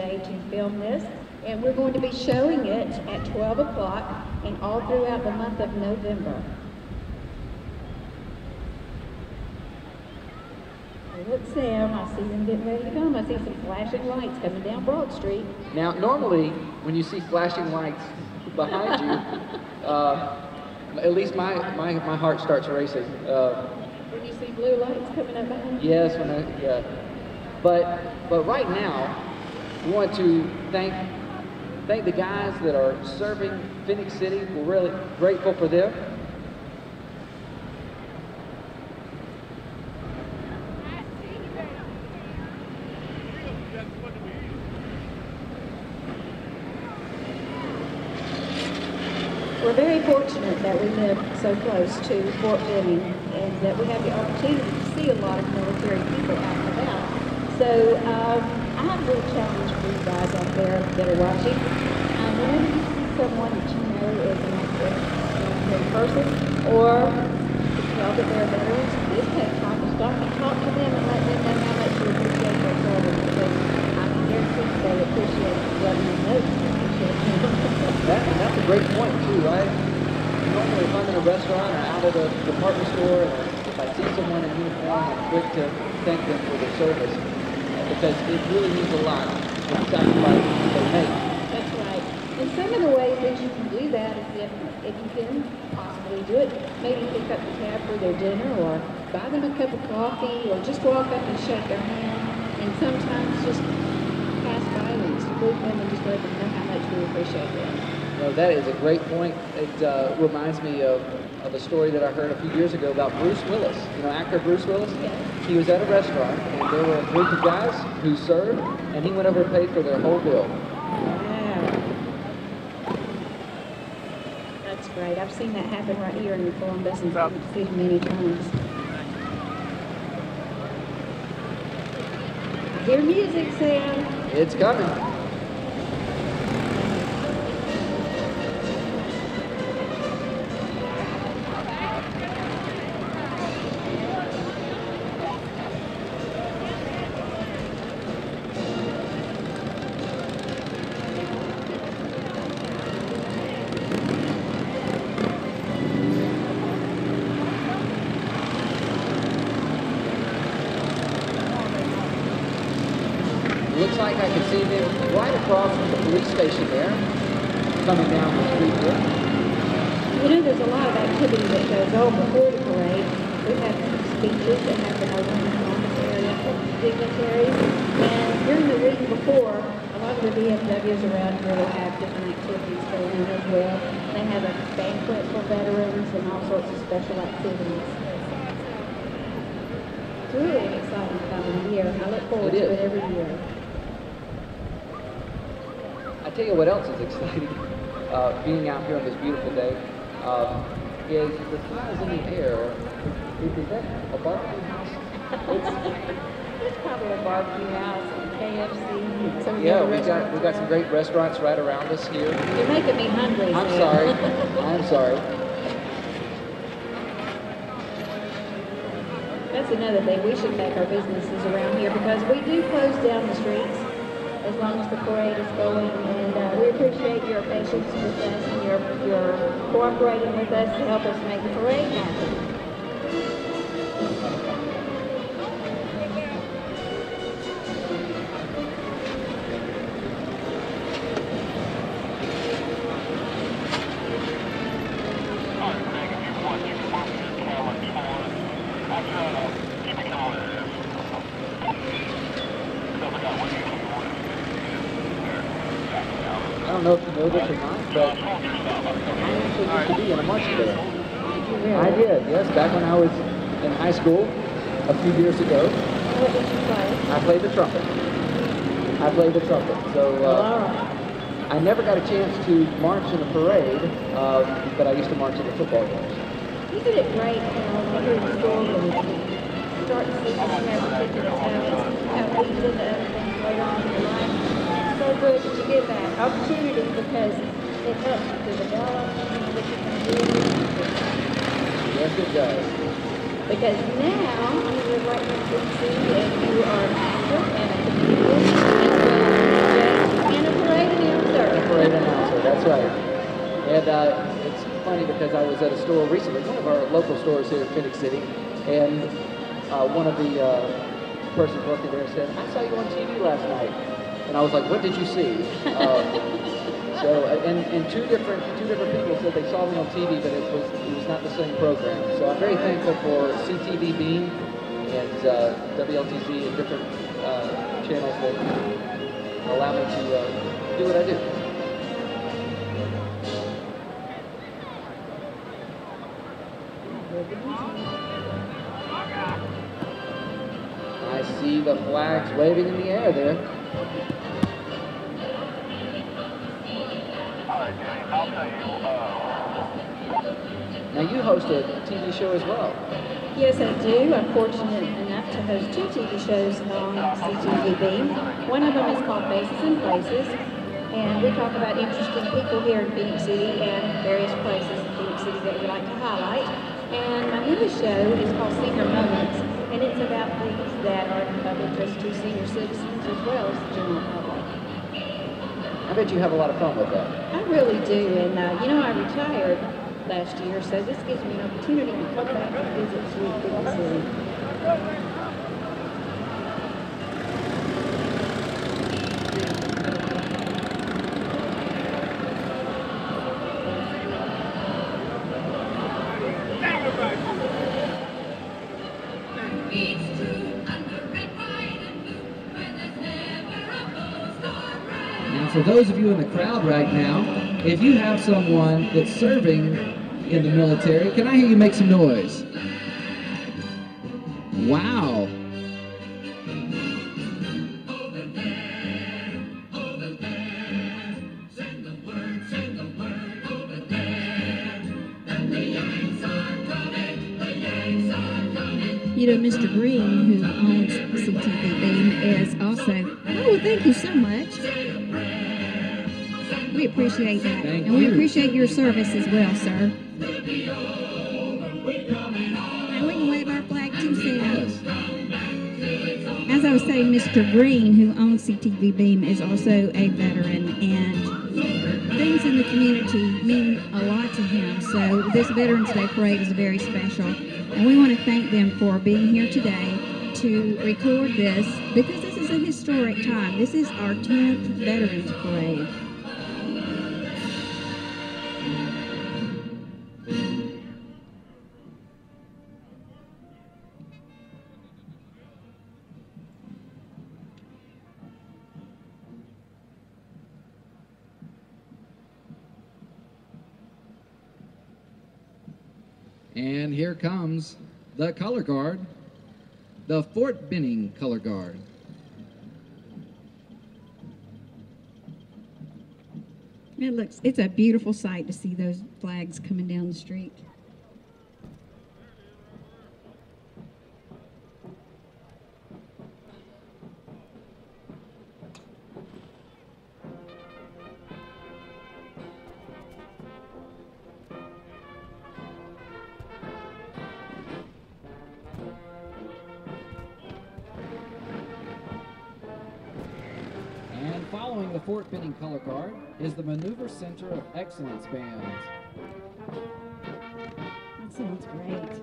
day to film this, and we're going to be showing it at 12 o'clock and all throughout the month of November. Look, Sam, I see them getting ready to come. I see some flashing lights coming down Broad Street. Now, normally, when you see flashing lights behind you, at least my heart starts racing. When you see blue lights coming up behind you? Yes, yeah. But right now, we want to thank the guys that are serving Phenix City. We're really grateful for them. We're very fortunate that we live so close to Fort Benning and that we have the opportunity to see a lot of military people out and about. So I have a little challenge for you guys out there that are watching. Whenever you see someone that you know is an active person, or you tell that they're veterans, just take time to stop and talk to them and let them know how much you appreciate their service, because I can guarantee they appreciate letting them know you appreciate them. That's a great point too, right? Normally if I'm in a restaurant or out at a department store, and if I see someone in uniform, I'm quick to thank them for their service, because it really means a lot, the sacrifices they make. That's right. And some of the ways that you can do that is if you can possibly do it, maybe pick up the tab for their dinner, or buy them a cup of coffee, or just walk up and shake their hand, and sometimes just pass by and salute them and just let them know how much we appreciate them. No, that is a great point. It reminds me of a story that I heard a few years ago about Bruce Willis. You know, actor Bruce Willis? Yes. He was at a restaurant, and there were a group of guys who served, and he went over and paid for their whole bill. Yeah. That's great. I've seen that happen right here in Columbus and City many times. I hear music, Sam. It's coming. Looks like I can see them right across from the police station there, coming down the street here. You know, there's a lot of activity that goes on before the parade. We have some speeches that happen over in the Columbus area for dignitaries. And during the week before, a lot of the VFWs around here will have different activities going on as well. They have a banquet for veterans and all sorts of special activities. It's really an exciting time of the year. I look forward to it every year. I tell you what else is exciting, being out here on this beautiful day, is the smiles in the air. Is that a barbecue house? It's probably a barbecue house, KFC. Some Yeah, we got some great restaurants right around us here. You're making me hungry. I'm sorry. I'm sorry. That's another thing. We should make our businesses around here, because we do close down the streets as long as the parade is going, and we appreciate your patience with us and your cooperating with us to help us make the parade happen. I don't know if you know this or not, but I actually used to be in a marching band. I did, yes, back when I was in high school a few years ago. What did you play? I played the trumpet. So I never got a chance to march in a parade, but I used to march in the football games. You did it great when you were in school and start to see some of your particular talents, how we did the other things later on in your life. It's so good that you get that opportunity, because it helps you to develop what you can do in the future. Yes, it does. Because now you live right next to the city, and you are an actor and a comedian, and parade announcer, that's right. And it's funny because I was at a store recently, one of our local stores here in Phenix City, and one of the persons working there said, "I saw you on TV last night." And I was like, "What did you see?" And two different people said they saw me on TV, but it was not the same program. So I'm very thankful for CTVBeam and WLTZ and different channels that allow me to do what I do. I see the flags waving in the air there. Now you host a TV show as well. Yes, I do. I'm fortunate enough to host 2 TV shows on CTVBeam. One of them is called Faces and Places, and we talk about interesting people here in Phenix City and various places in Phenix City that we like to highlight. And my newest show is called Senior Moments, and it's about things that are of interest to senior citizens as well as the general public. I bet you have a lot of fun with that. I really do, and you know, I retired last year, so this gives me an opportunity to come back and visit Sweet Phenix City. Now, for those of you in the crowd right now, if you have someone that's serving in the military, can I hear you make some noise? Wow. You know, Mr. Green, who owns CTVBeam, is also, oh, thank you so much. We appreciate that. Thank and you. We appreciate your service as well, sir. And we can wave our flag too, Sam. As I was saying, Mr. Green, who owns CTVBeam, is also a veteran, and things in the community mean a lot to him. So this Veterans Day Parade is very special. And we want to thank them for being here today to record this, because this is a historic time. This is our 10th Veterans Parade. And here comes the color guard, the Fort Benning color guard. It's a beautiful sight to see those flags coming down the street. Following the Fort Benning color guard is the Maneuver Center of Excellence Band. That sounds great.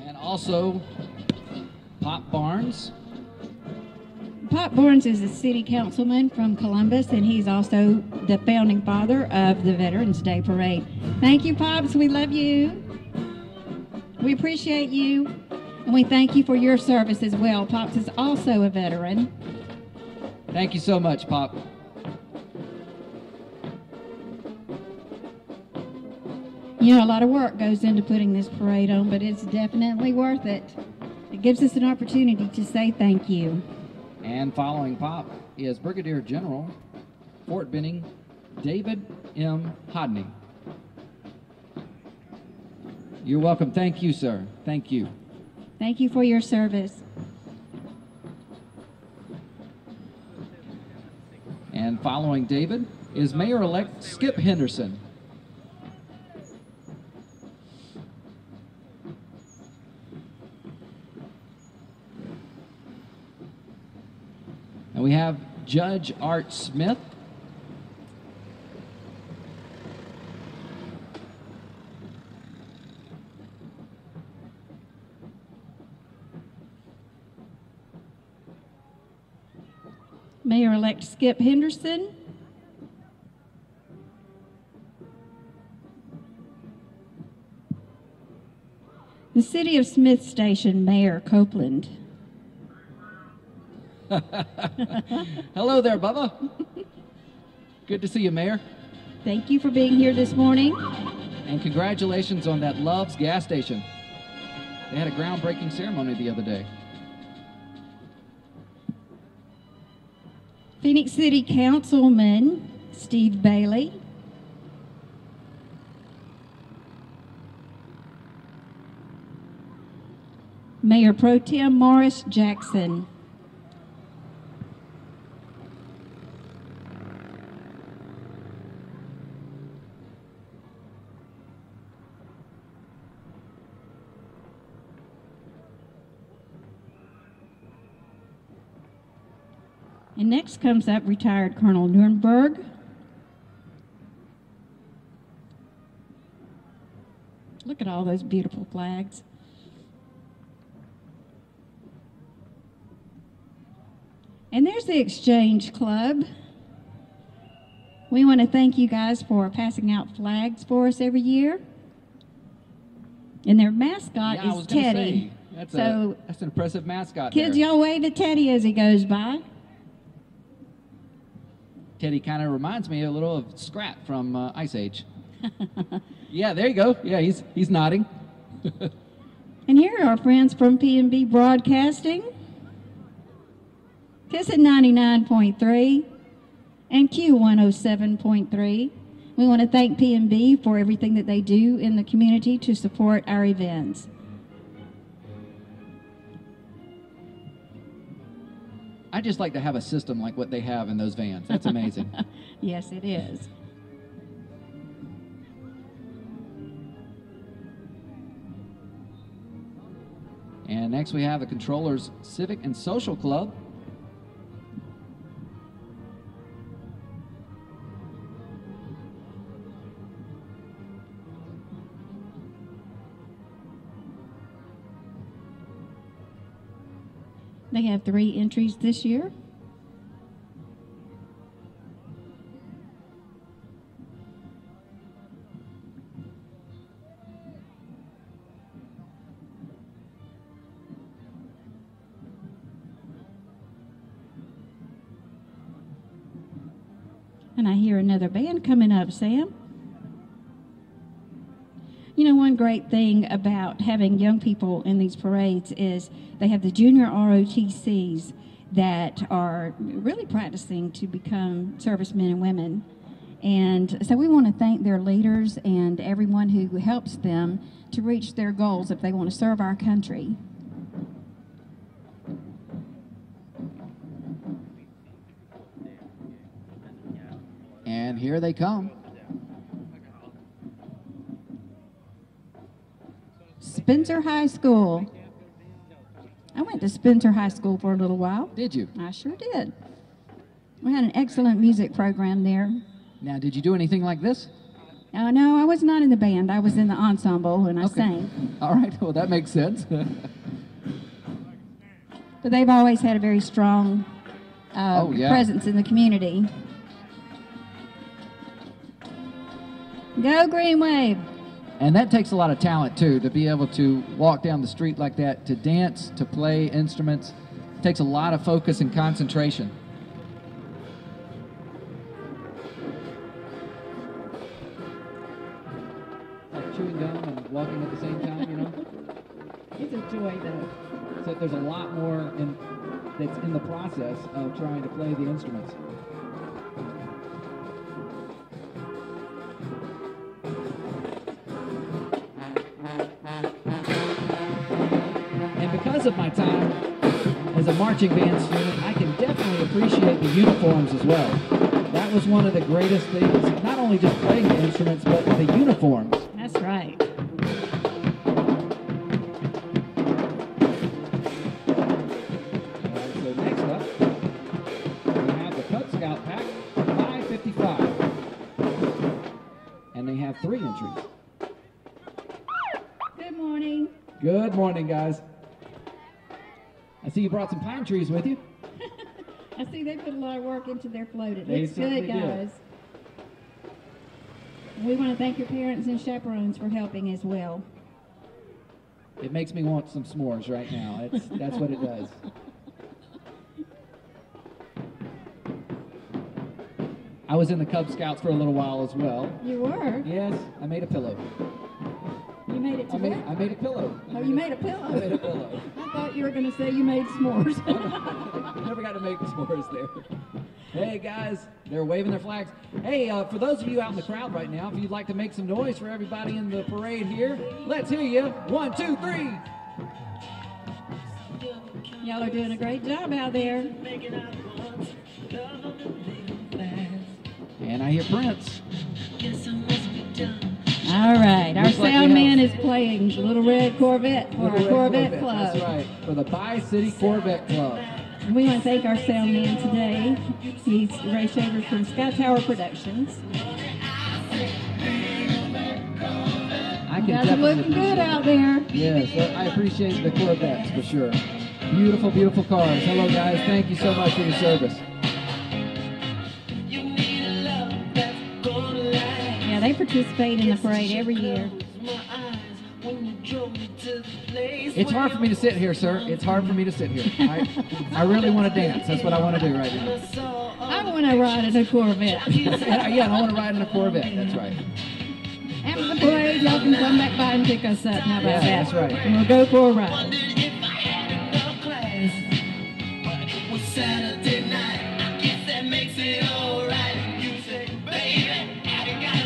And also Pop Barnes. Pop Barnes is a city councilman from Columbus, and he's also the founding father of the Veterans Day Parade. Thank you, Pops. We love you. We appreciate you, and we thank you for your service as well. Pops is also a veteran. Thank you so much, Pop. You know, a lot of work goes into putting this parade on, but it's definitely worth it. It gives us an opportunity to say thank you. And following Pop is Brigadier General, Fort Benning, David M. Hodney. You're welcome. Thank you, sir. Thank you. Thank you for your service. And following David is Mayor-elect Skip Henderson. Judge Art Smith. Mayor-elect Skip Henderson. The City of Smith Station Mayor Copeland. Hello there, Bubba. Good to see you, Mayor. Thank you for being here this morning. And congratulations on that Love's gas station. They had a groundbreaking ceremony the other day. Phoenix City Councilman Steve Bailey. Mayor Pro Tem Morris Jackson. And next comes up retired Colonel Nuremberg. Look at all those beautiful flags. And there's the Exchange Club. We want to thank you guys for passing out flags for us every year. And their mascot is Teddy. That's an impressive mascot. Kids, there. y'all wave at Teddy as he goes by. Teddy kind of reminds me a little of Scrat from Ice Age. Yeah, there you go. Yeah, he's nodding. And here are our friends from P&B Broadcasting. Kiss at 99.3 and Q107.3. We want to thank P&B for everything that they do in the community to support our events. I just like to have a system like what they have in those vans. That's amazing. Yes, it is. And next we have the Controllers Civic and Social Club. They have 3 entries this year. And I hear another band coming up, Sam. You know, one great thing about having young people in these parades is they have the junior ROTCs that are really practicing to become servicemen and women. And so we want to thank their leaders and everyone who helps them to reach their goals if they want to serve our country. And here they come. Spencer High School. I went to Spencer High School for a little while. Did you? I sure did. We had an excellent music program there. Now, did you do anything like this? No, I was not in the band. I was in the ensemble and I sang. All right, well, that makes sense. But they've always had a very strong presence in the community. Go Green Wave! And that takes a lot of talent, too, to be able to walk down the street like that, to dance, to play instruments. It takes a lot of focus and concentration. Like chewing gum and walking at the same time, you know? It's a joy, though. So there's a lot more that's in the process of trying to play the instruments. Because of my time as a marching band student, I can definitely appreciate the uniforms as well. That was one of the greatest things, not only just playing the instruments, but the uniforms. That's right. So next up, we have the have 3 entries. Good morning. Good morning, guys. I see you brought some pine trees with you. I see they put a lot of work into their float. It They looks certainly good, did. guys. We want to thank your parents and chaperones for helping as well. It makes me want some s'mores right now. That's what it does. I was in the Cub Scouts for a little while as well. You were? Yes, I made a pillow. You made it to I made a pillow. Oh, you made a pillow? I made a pillow. I thought you were going to say you made s'mores. Never got to make s'mores there. Hey guys, they're waving their flags. Hey, for those of you out in the crowd right now, if you'd like to make some noise for everybody in the parade here, let's hear you. 1, 2, 3. Y'all are doing a great job out there. And I hear Prince. All right, our Looks like sound we man have- is playing Little Red Corvette for Little our Red Corvette Club. That's right, for the Bi-City Corvette Club. And we want to thank our sound man today. He's Ray Shaver from Sky Tower Productions. I You can guys are definitely looking good appreciate out there. it. Yes, I appreciate the Corvettes for sure. Beautiful, beautiful cars. Hello guys, thank you so much for your service. Yeah, they participate in the parade every year. It's hard for me to sit here, sir. It's hard for me to sit here. I really want to dance. That's what I want to do right now. I want to ride in a Corvette. Yeah, I want to ride in a Corvette. That's right. After the parade, y'all can come back by and pick us up. How about Yeah, that? that's right. And we'll go for a ride.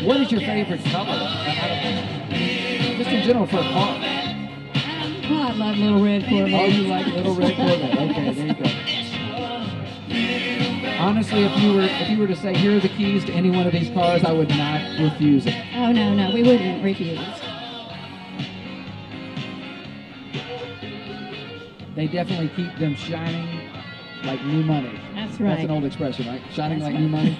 What is your favorite color? Just in general for a car. Oh, I love Little Red Corvette. Oh, you like Little Red Corvette. Okay, there you go. Honestly, if you were to say, here are the keys to any one of these cars, I would not refuse it. Oh, no, we wouldn't refuse. They definitely keep them shining like new money. That's right. That's an old expression, right? Shining That's like new money.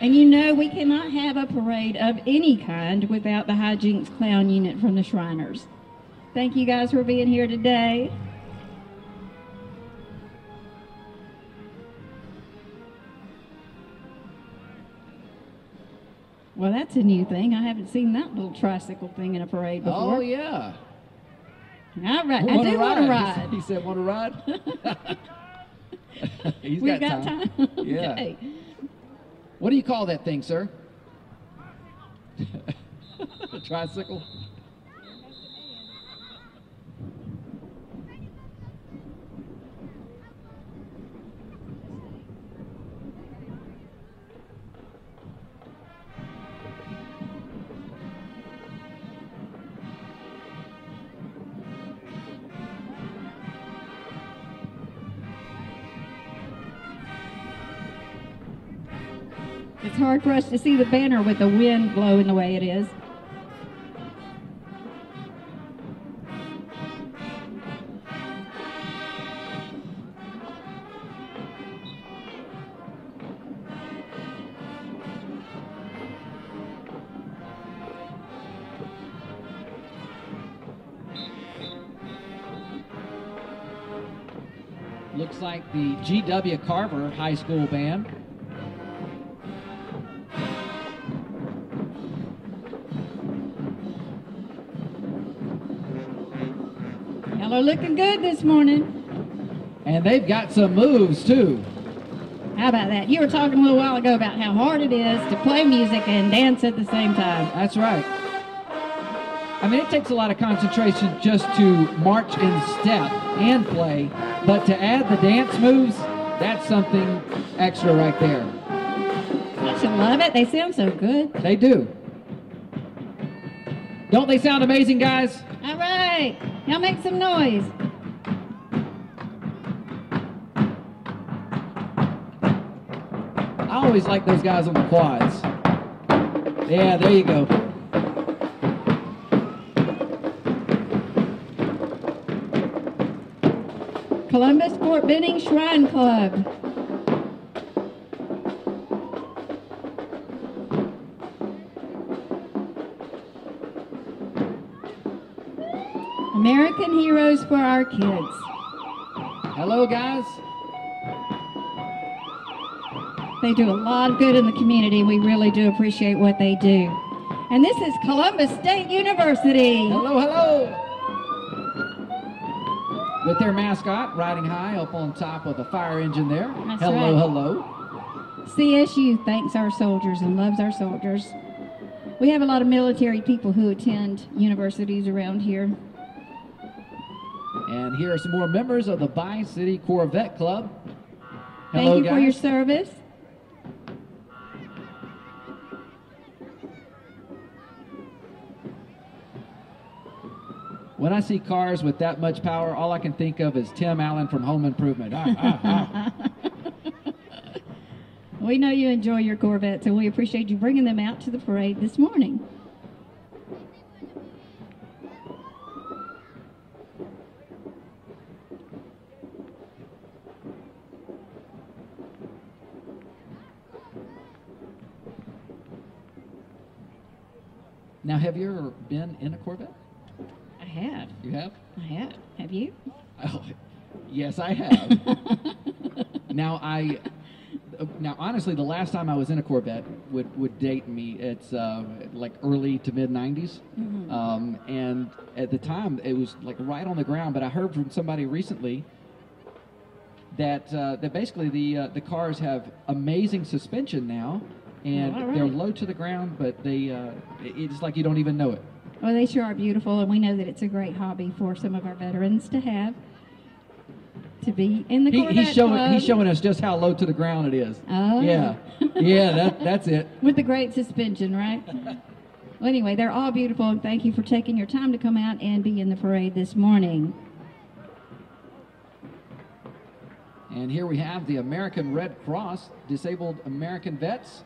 And you know, we cannot have a parade of any kind without the Hijinks Clown Unit from the Shriners. Thank you guys for being here today. Well, that's a new thing. I haven't seen that little tricycle thing in a parade before. Oh, yeah. All right, I do want to ride. He said, want to ride? He's We've got time. Yeah. Okay. What do you call that thing, sir? A tricycle? It's hard for us to see the banner with the wind blowing the way it is. Looks like the G.W. Carver High School Band. Y'all are looking good this morning. And they've got some moves, too. How about that? You were talking a little while ago about how hard it is to play music and dance at the same time. That's right. I mean, it takes a lot of concentration just to march in step and play, but to add the dance moves, that's something extra right there. I should love it. They sound so good. They do. Don't they sound amazing, guys? All right. Y'all make some noise. I always like those guys on the quads. Yeah, there you go. Columbus Fort Benning Shrine Club. American Heroes for Our Kids. Hello, guys. They do a lot of good in the community. We really do appreciate what they do. And this is Columbus State University. Hello, hello. With their mascot riding high up on top of the fire engine there. That's hello, right. hello. CSU thanks our soldiers and loves our soldiers. We have a lot of military people who attend universities around here. And here are some more members of the Bi-City Corvette Club. Thank Hello, you for your guys. service. When I see cars with that much power, all I can think of is Tim Allen from Home Improvement. We know you enjoy your Corvettes, and we appreciate you bringing them out to the parade this morning. Now, have you ever been in a Corvette? I have. You have? I have. Have you? Oh, yes, I have. Now, honestly, the last time I was in a Corvette would date me. It's like early to mid '90s, and at the time it was like right on the ground. But I heard from somebody recently that basically the cars have amazing suspension now, and All right. they're low to the ground, but it's like you don't even know it. Well, they sure are beautiful, and we know that it's a great hobby for some of our veterans to have. To be in the Corvette Club. He's showing us just how low to the ground it is. Oh. Yeah. Yeah, that's it. With the great suspension, right? Well, anyway, they're all beautiful, and thank you for taking your time to come out and be in the parade this morning. And here we have the American Red Cross Disabled American Vets.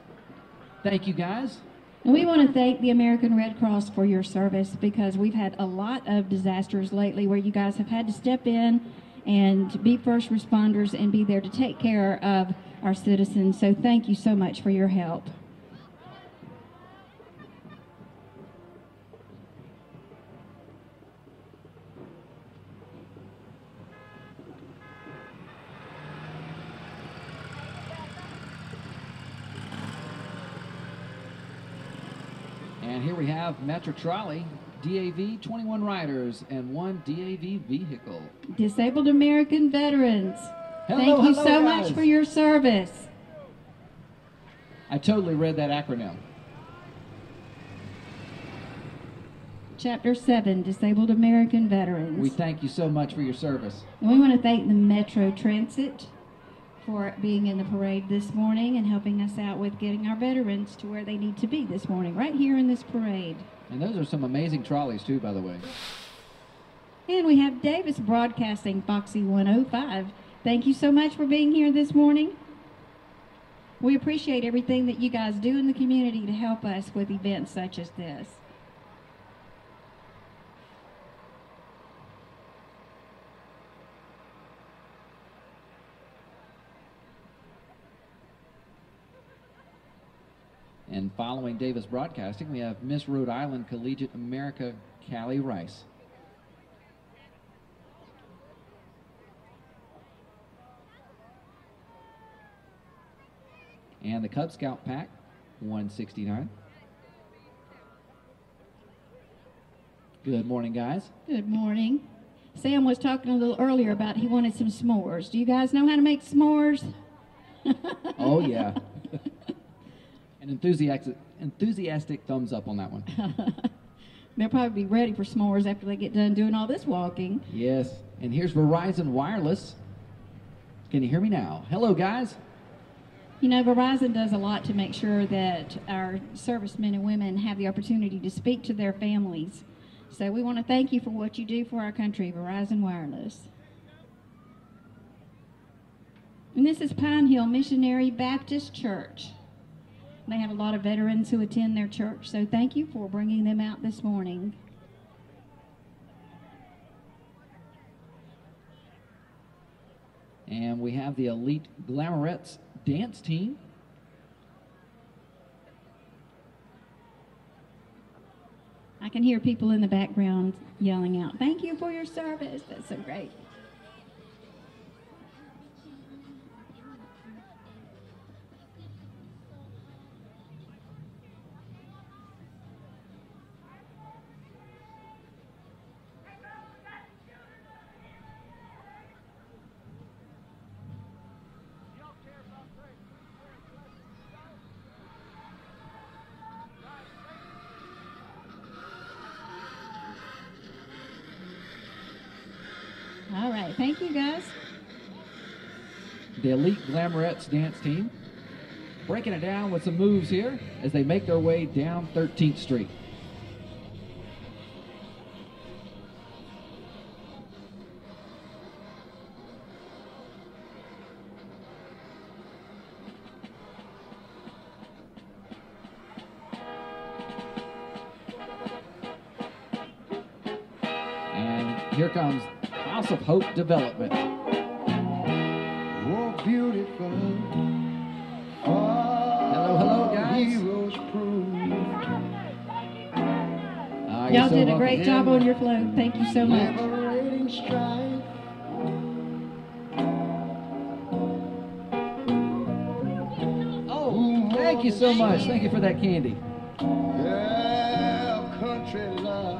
Thank you, guys. And we want to thank the American Red Cross for your service, because we've had a lot of disasters lately where you guys have had to step in and be first responders and be there to take care of our citizens. So thank you so much for your help. And here we have Metro Trolley, DAV, 21 riders, and 1 DAV vehicle. Disabled American Veterans, Hello, thank you hello, so guys. much for your service. I totally read that acronym. Chapter 7, Disabled American Veterans. We thank you so much for your service. And we want to thank the Metro Transit for being in the parade this morning and helping us out with getting our veterans to where they need to be this morning, right here in this parade. And those are some amazing trolleys, too, by the way. And we have Davis Broadcasting, Foxy 105. Thank you so much for being here this morning. We appreciate everything that you guys do in the community to help us with events such as this. And following Davis Broadcasting, we have Miss Rhode Island Collegiate America, Callie Rice. And the Cub Scout Pack, 169. Good morning, guys. Good morning. Sam was talking a little earlier about he wanted some s'mores. Do you guys know how to make s'mores? Oh, yeah. An enthusiastic thumbs up on that one. They'll probably be ready for s'mores after they get done doing all this walking. Yes. And here's Verizon Wireless. Can you hear me now? Hello, guys. You know, Verizon does a lot to make sure that our servicemen and women have the opportunity to speak to their families. So we want to thank you for what you do for our country, Verizon Wireless. And this is Pine Hill Missionary Baptist Church. They have a lot of veterans who attend their church, so thank you for bringing them out this morning. And we have the Elite Glamorettes dance team. I I can hear people in the background yelling out, "Thank you for your service." That's so great. All right, thank you guys. The Elite Glamorettes dance team breaking it down with some moves here as they make their way down 13th Street. And here comes House of Hope Development. Oh, beautiful. Hello, guys. Y'all did a great job on your float. Thank you so much. Oh, thank you so much. Thank you for that candy.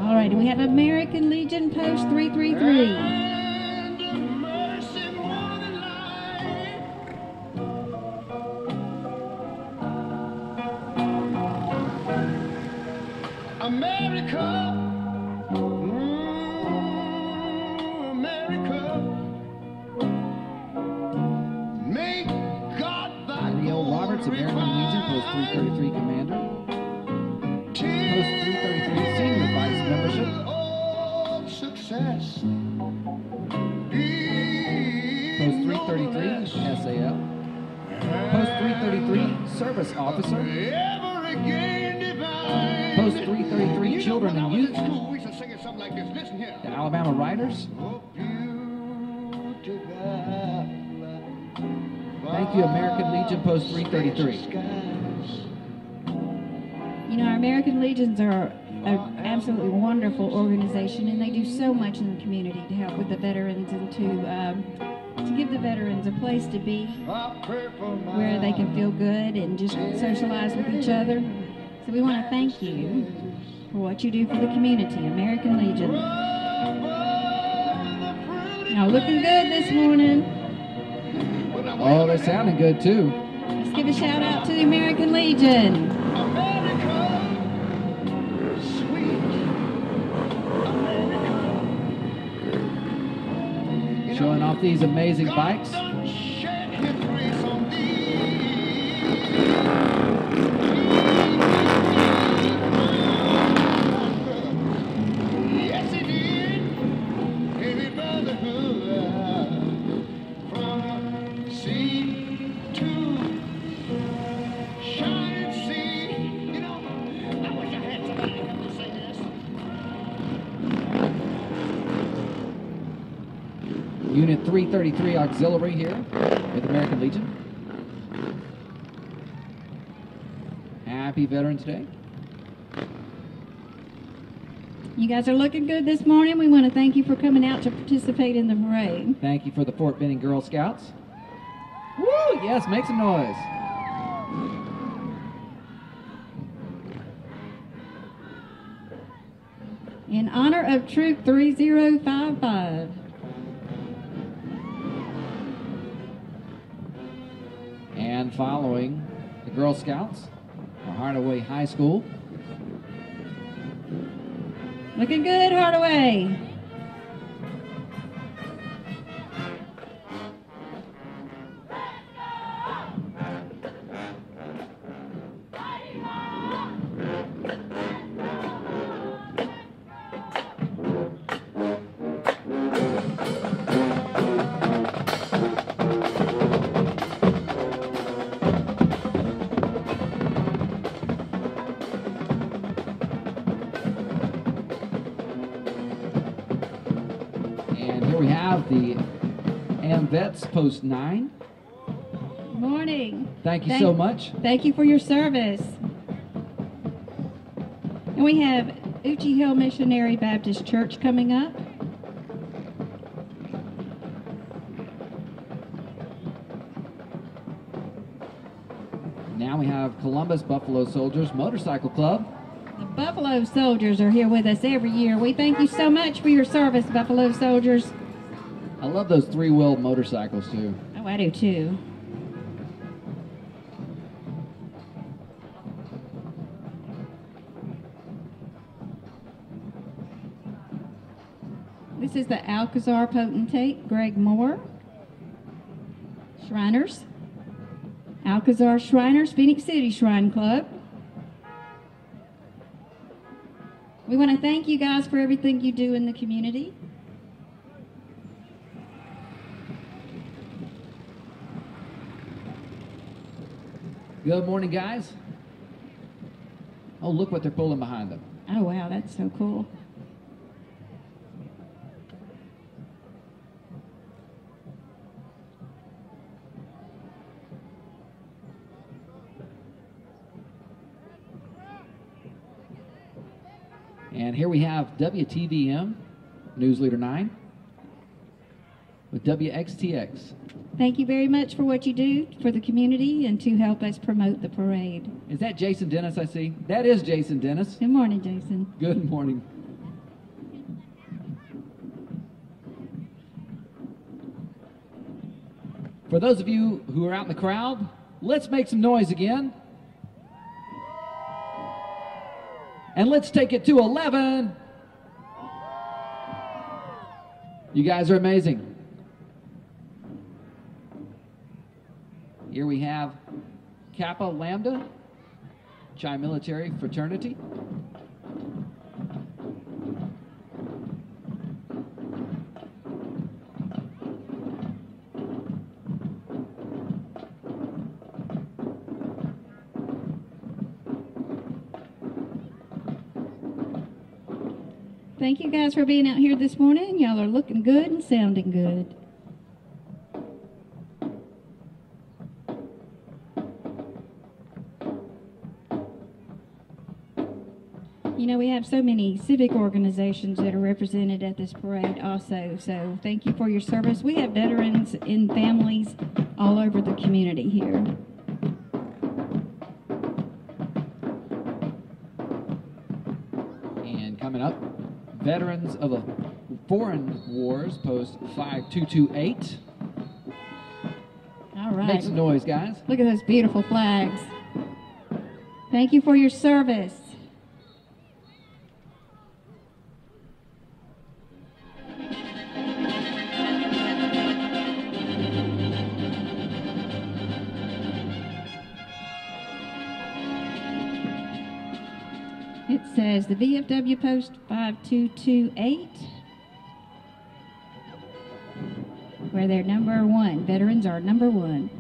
All right, we have American Legion Post 333. America, America, make God thy Neil Roberts, American Legion, Post 333 Commander. Post 333 Senior Vice Membership. Success. Post 333 SAL. Post 333 Service Officer. Post 333 Children and Youth. The Alabama Riders. Thank you, American Legion Post 333. You know, our American Legions are an absolutely wonderful organization, and they do so much in the community to help with the veterans and to give the veterans a place to be where they can feel good and just socialize with each other. So we want to thank you for what you do for the community, American Legion. Now, looking good this morning. Oh, they're sounding good too. Let's give a shout out to the American Legion. Showing off these amazing bikes. Unit 333 Auxiliary here with American Legion. Happy Veterans Day. You guys are looking good this morning. We want to thank you for coming out to participate in the parade. Thank you for the Fort Benning Girl Scouts. Woo! Yes, make some noise. In honor of Troop 3055. And following the Girl Scouts, Hardaway High School. Looking good, Hardaway. The AMVETS Post 9. Morning. Thank you so much. Thank you for your service. And we have Uchi Hill Missionary Baptist Church coming up. Now we have Columbus Buffalo Soldiers Motorcycle Club. The Buffalo Soldiers are here with us every year. We thank you so much for your service, Buffalo Soldiers. I love those three-wheeled motorcycles too. Oh, I do too. This is the Alcazar Potentate, Greg Moore. Shriners. Alcazar Shriners, Phenix City Shrine Club. We want to thank you guys for everything you do in the community. Good morning, guys. Oh, look what they're pulling behind them. Oh, wow, that's so cool. And here we have WTVM, News Leader 9, with WXTX. Thank you very much for what you do for the community and to help us promote the parade. Is that Jason Dennis I see? That is Jason Dennis. Good morning, Jason. Good morning. For those of you who are out in the crowd, let's make some noise again. And let's take it to 11. You guys are amazing. Here we have Kappa Lambda, Chi Military Fraternity. Thank you guys for being out here this morning. Y'all are looking good and sounding good. You know, we have so many civic organizations that are represented at this parade also, so thank you for your service. We have veterans and families all over the community here. And coming up, Veterans of the Foreign Wars, Post 5228. All right. Make some noise, guys. Look at those beautiful flags. Thank you for your service. It says the VFW Post 5228, where they're number one. Veterans are number one.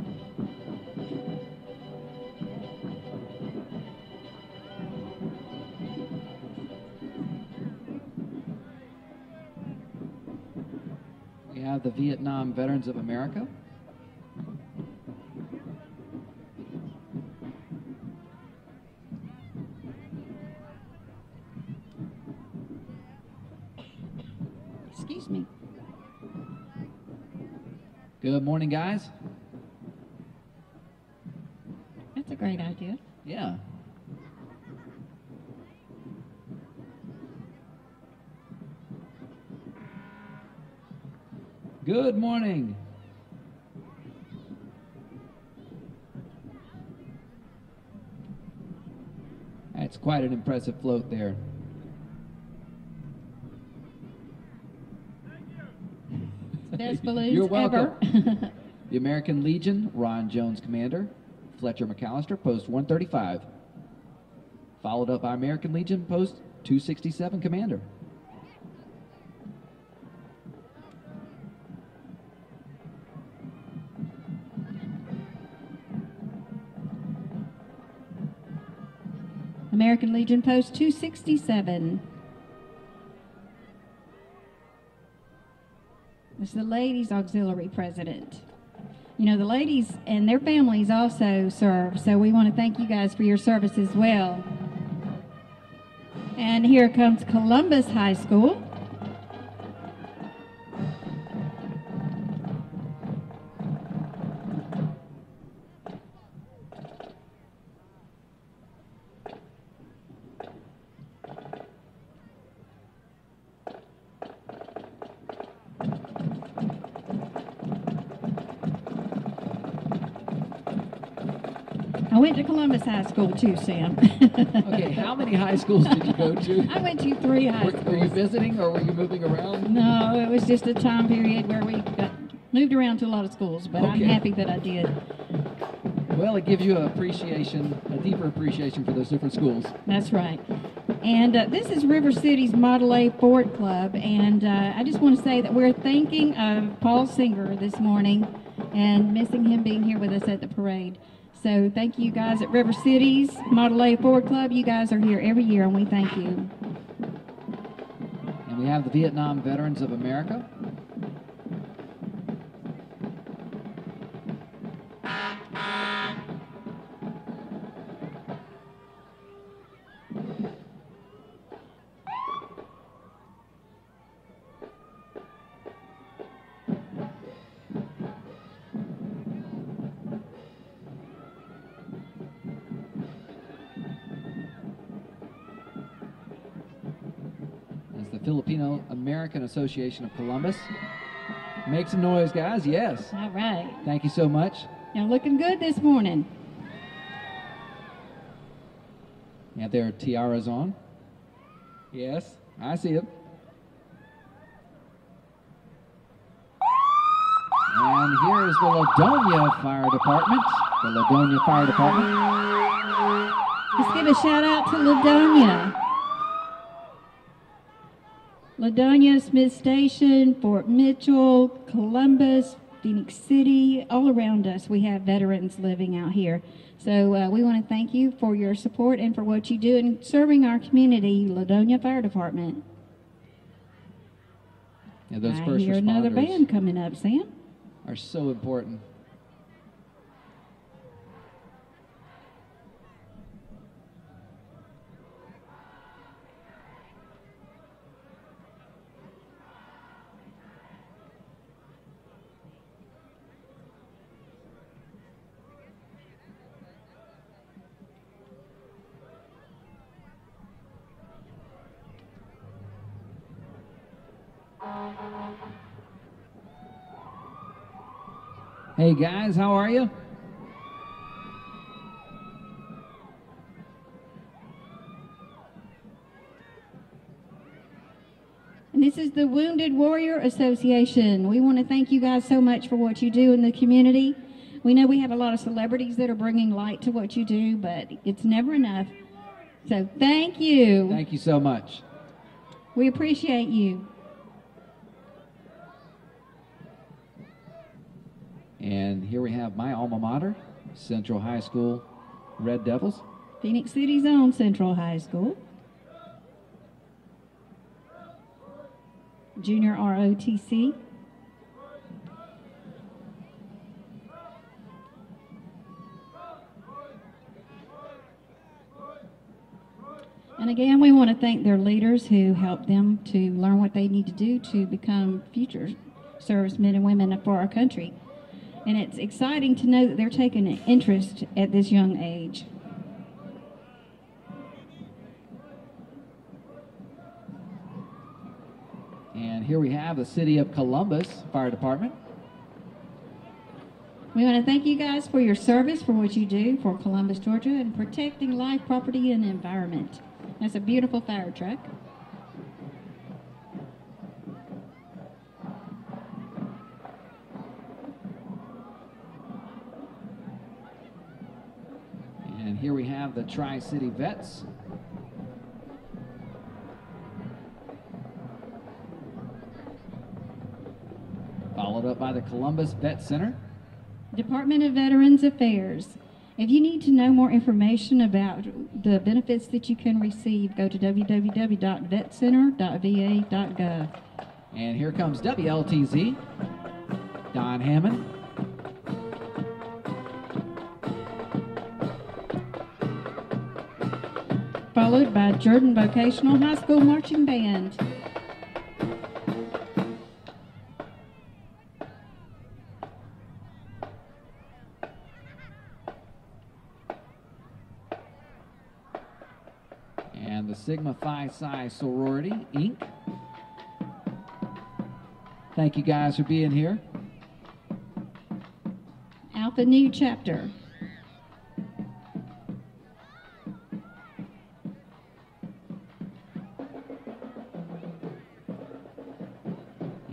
We have the Vietnam Veterans of America. Excuse me. Good morning, guys. That's a great idea. Yeah. Good morning. That's quite an impressive float there. Best balloons You're welcome. ever. The American Legion, Ron Jones, Commander. Fletcher McAllister, Post 135. Followed up by American Legion, Post 267, Commander. American Legion Post 267. This is the Ladies Auxiliary President. You know, the ladies and their families also serve, so we want to thank you guys for your service as well. And here comes Columbus High School. I went to Columbus High School too, Sam. Okay, how many high schools did you go to? I went to 3 high schools. Were you visiting or were you moving around? No, it was just a time period where we moved around to a lot of schools, but I'm Okay. happy that I did. Well, it gives you a deeper appreciation for those different schools. That's right. And this is River City's Model A Ford Club, and I just want to say that we're thinking of Paul Singer this morning and missing him being here with us at the parade. So thank you guys at River City's Model A Ford Club. You guys are here every year, and we thank you. And we have the Vietnam Veterans of America. Filipino American Association of Columbus. Make some noise, guys. Yes. All right. Thank you so much. You're looking good this morning. You have their tiaras on. Yes, I see them. And here is the Ladonia Fire Department. The Ladonia Fire Department. Let's give a shout out to Ladonia. Ladonia, Smith Station, Fort Mitchell, Columbus, Phenix City, all around us we have veterans living out here. So we want to thank you for your support and for what you do in serving our community, Ladonia Fire Department. Yeah, those I first hear responders another band coming up, Sam. are so important. Hey guys, how are you? And this is the Wounded Warrior Association. We want to thank you guys so much for what you do in the community. We know we have a lot of celebrities that are bringing light to what you do, but it's never enough. So thank you. Thank you so much. We appreciate you. And here we have my alma mater, Central High School Red Devils. Phoenix City's own Central High School. Junior ROTC. And again, we want to thank their leaders who helped them to learn what they need to do to become future servicemen and women for our country. And it's exciting to know that they're taking an interest at this young age. And here we have the City of Columbus Fire Department. We want to thank you guys for your service, for what you do for Columbus, Georgia, and protecting life, property, and environment. That's a beautiful fire truck. And here we have the Tri-City Vets. Followed up by the Columbus Vet Center. Department of Veterans Affairs. If you need to know more information about the benefits that you can receive, go to www.vetcenter.va.gov. And here comes WLTZ, Don Hammond. followed by Jordan Vocational High School Marching Band. And the Sigma Phi Psi Sorority, Inc. Thank you guys for being here. Alpha Nu Chapter.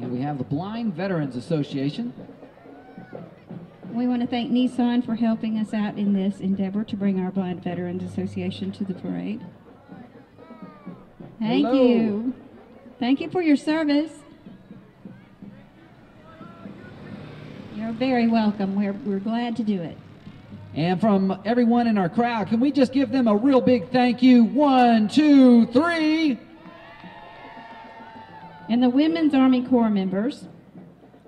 And we have the Blind Veterans Association. We want to thank Nissan for helping us out in this endeavor to bring our Blind Veterans Association to the parade. Thank Hello. you. Thank you for your service. You're very welcome. We're glad to do it. And from everyone in our crowd, can we just give them a real big thank you? 1, 2, 3. And the Women's Army Corps members,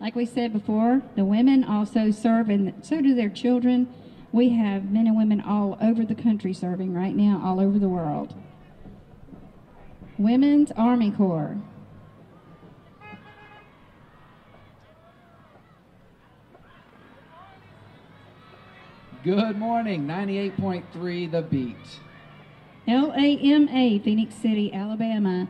like we said before, the women also serve, and so do their children. We have men and women all over the country serving right now, all over the world. Women's Army Corps. Good morning, 98.3 The Beat. LAMA, Phenix City, Alabama.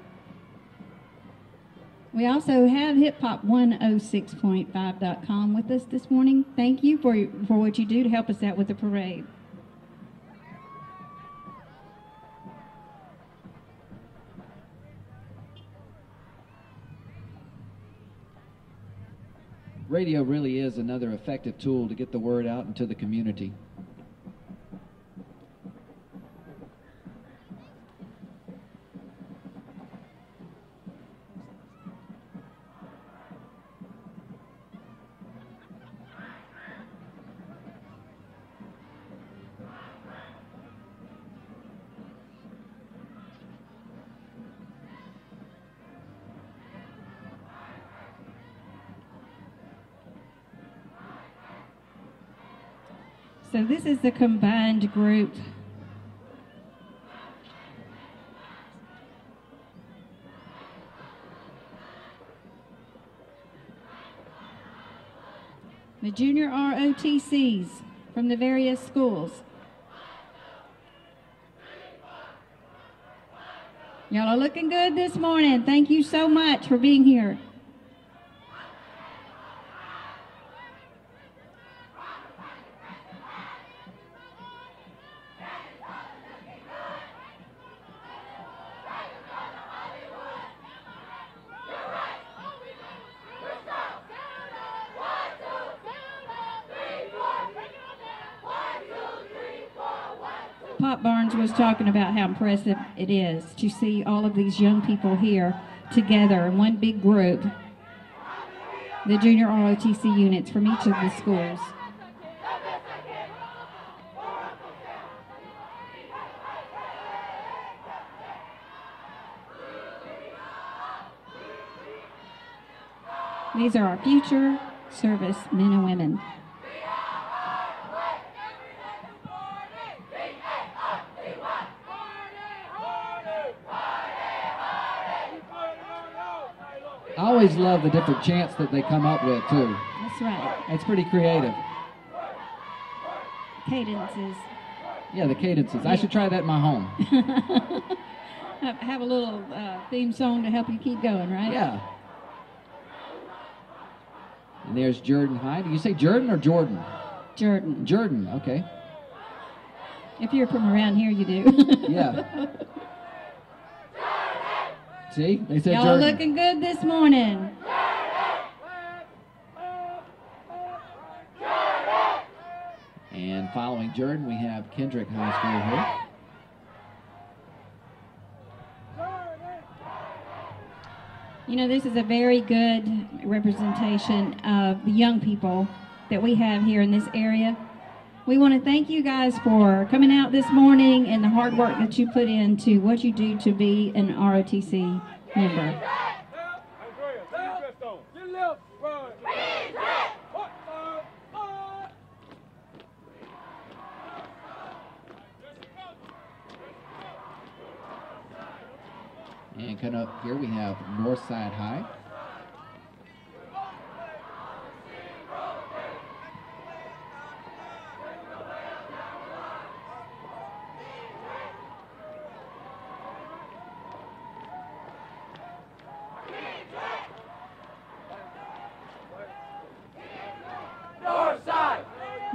We also have hiphop106.5.com with us this morning. Thank you for what you do to help us out with the parade. Radio really is another effective tool to get the word out into the community. So this is the combined group. The junior ROTCs from the various schools. Y'all are looking good this morning. Thank you so much for being here. Pop Barnes was talking about how impressive it is to see all of these young people here together in one big group, the junior ROTC units from each of the schools. These are our future service men and women. I always love the different chants that they come up with, too. That's right. It's pretty creative. Cadences. Yeah, the cadences. I should try that in my home. Have a little theme song to help you keep going, right? Yeah. And there's Jordan High. Do you say Jordan or Jordan? Jordan. Jordan, okay. If you're from around here, you do. Yeah. See? They said Y'all Jordan. looking good this morning. And following Jordan, we have Kendrick High School here. You know, this is a very good representation of the young people that we have here in this area. We want to thank you guys for coming out this morning and the hard work that you put into what you do to be an ROTC member. And coming up here, we have Northside High.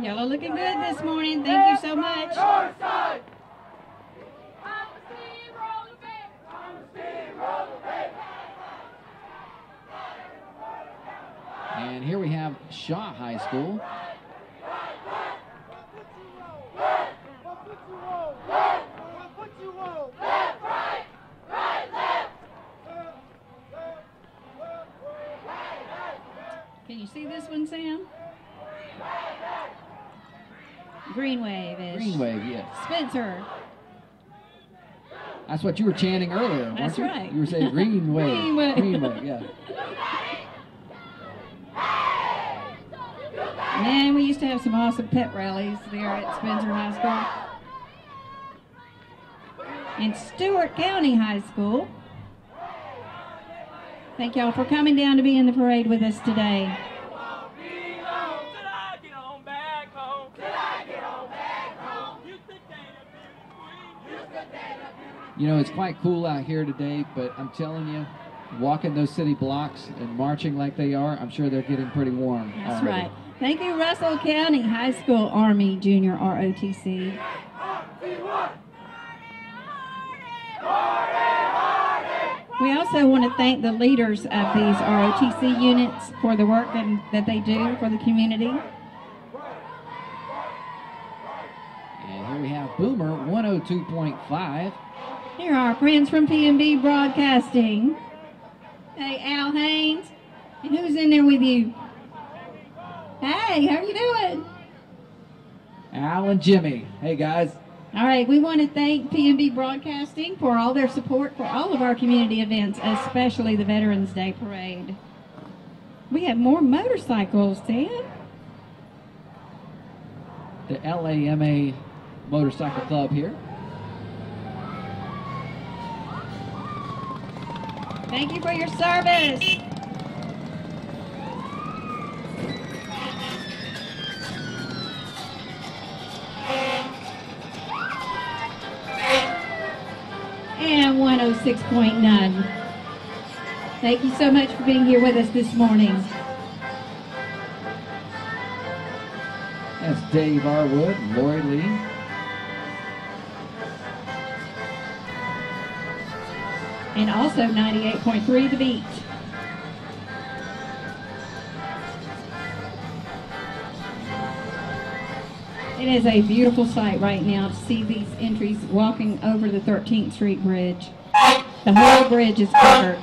Y'all are looking good this morning. Thank you so much. And here we have Shaw High School. Can you see this one, Sam? Green wave-ish. Green wave, yes. Spencer. That's what you were chanting earlier, weren't That's you? right. You were saying green wave. Green wave. Green wave, yeah. Man, we used to have some awesome pep rallies there at Spencer High School. In Stewart County High School. Thank y'all for coming down to be in the parade with us today. You know, it's quite cool out here today, but I'm telling you, walking those city blocks and marching like they are, I'm sure they're getting pretty warm. That's already. right. Thank you, Russell County High School Army Junior ROTC. We also want to thank the leaders of these ROTC units for the work that they do for the community. And here we have Boomer 102.5. Here are our friends from PMB Broadcasting. Hey, Al Haynes. And who's in there with you? Hey, how you doing? Al and Jimmy. Hey, guys. All right, we want to thank PMB Broadcasting for all their support for all of our community events, especially the Veterans Day Parade. We have more motorcycles, Sam. The LAMA Motorcycle Club here. Thank you for your service. And 106.9. Thank you so much for being here with us this morning. That's Dave Arwood and Lori Lee. And also 98.3 The Beat. It is a beautiful sight right now to see these entries walking over the 13th Street Bridge. The whole bridge is covered.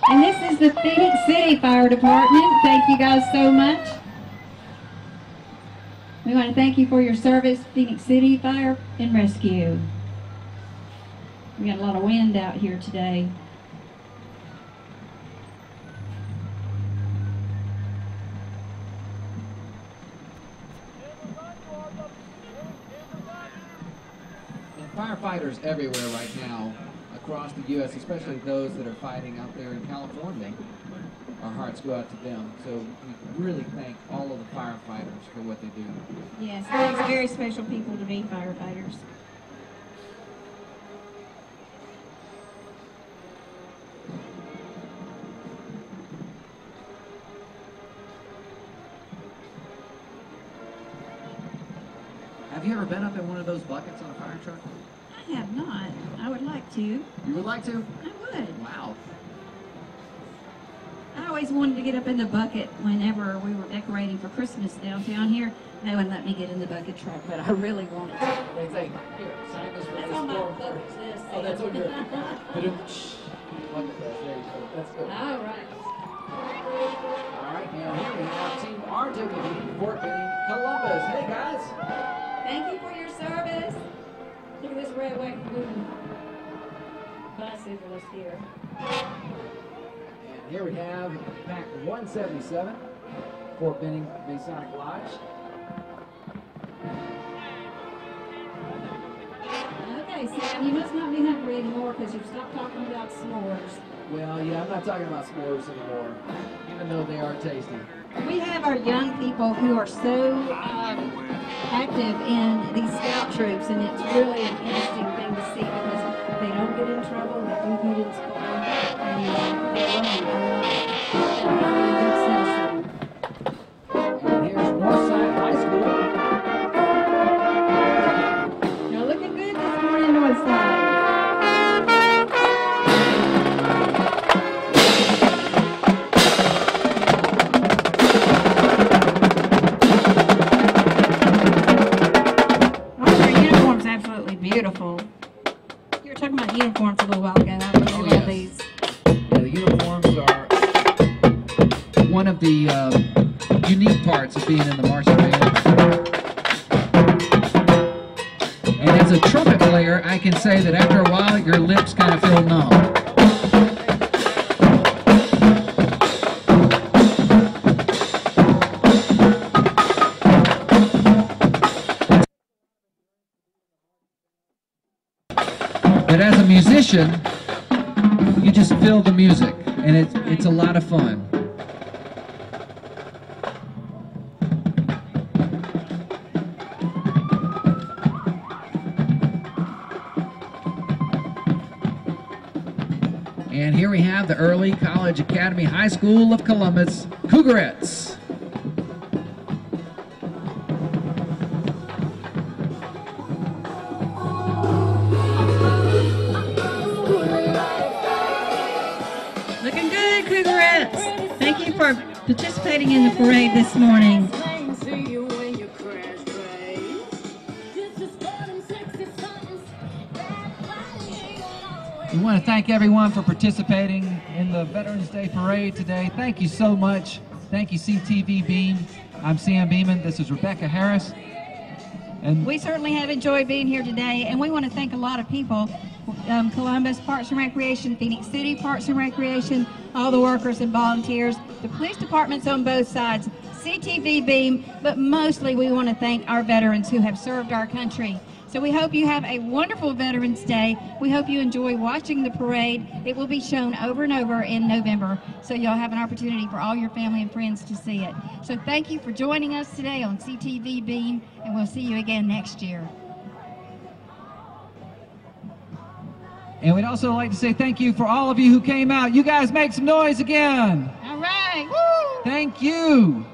And this is the Phenix City Fire Department. Thank you guys so much. We want to thank you for your service, Phenix City Fire and Rescue. We got a lot of wind out here today. And firefighters everywhere right now across the U.S., especially those that are fighting out there in California, our hearts go out to them. So we really thank all of the firefighters for what they do. Yes, they're very special people to be firefighters. Have you ever been up in one of those buckets on a fire truck? I have not. I would like to. You would like to? I would. Wow. I always wanted to get up in the bucket whenever we were decorating for Christmas downtown here. They wouldn't let me get in the bucket truck, but I really wanted to. They say, here, sign this That's on my bucket list. Oh, that's on your bucket list. There you go. That's good. All right. All right, now here we have Team RWB, Fort Benning, Columbus. Hey, guys. Thank you for your service. Look at this red, white, and blue bicyclist here. And here we have Pack 177, Fort Benning Masonic Lodge. Okay, Okay, Sam, you must not be hungry anymore because you've stopped talking about s'mores. Well, yeah, I'm not talking about s'mores anymore, even though they are tasty. We have our young people who are so active in these scout troops, and it's really an interesting thing to see because they don't get in trouble, they do good in school, and they learn a lot. They're a good citizen. And here's Northside High School. You're looking good this morning, Northside. Beautiful. You were talking about uniforms a little while ago. I really love these. Yeah, the uniforms are one of the unique parts of being in the marching band. And as a trumpet player, I can say that after a while, your lips kind of feel numb. But as a musician, you just feel the music, and it's a lot of fun. And here we have the Early College Academy High School of Columbus Cougarettes. Looking good, Cougarettes. Thank you for participating in the parade this morning. We want to thank everyone for participating in the Veterans Day Parade today. Thank you so much. Thank you, CTVBeam. I'm Sam Beeman. This is Rebecca Harris. And we certainly have enjoyed being here today, and we want to thank a lot of people. Columbus Parks and Recreation, Phenix City Parks and Recreation, all the workers and volunteers, the police departments on both sides, CTVBeam, but mostly we want to thank our veterans who have served our country. So we hope you have a wonderful Veterans Day. We hope you enjoy watching the parade. It will be shown over and over in November, so you'll have an opportunity for all your family and friends to see it. So thank you for joining us today on CTVBeam, and we'll see you again next year. And we'd also like to say thank you for all of you who came out. You guys make some noise again. All right. Woo! Thank you.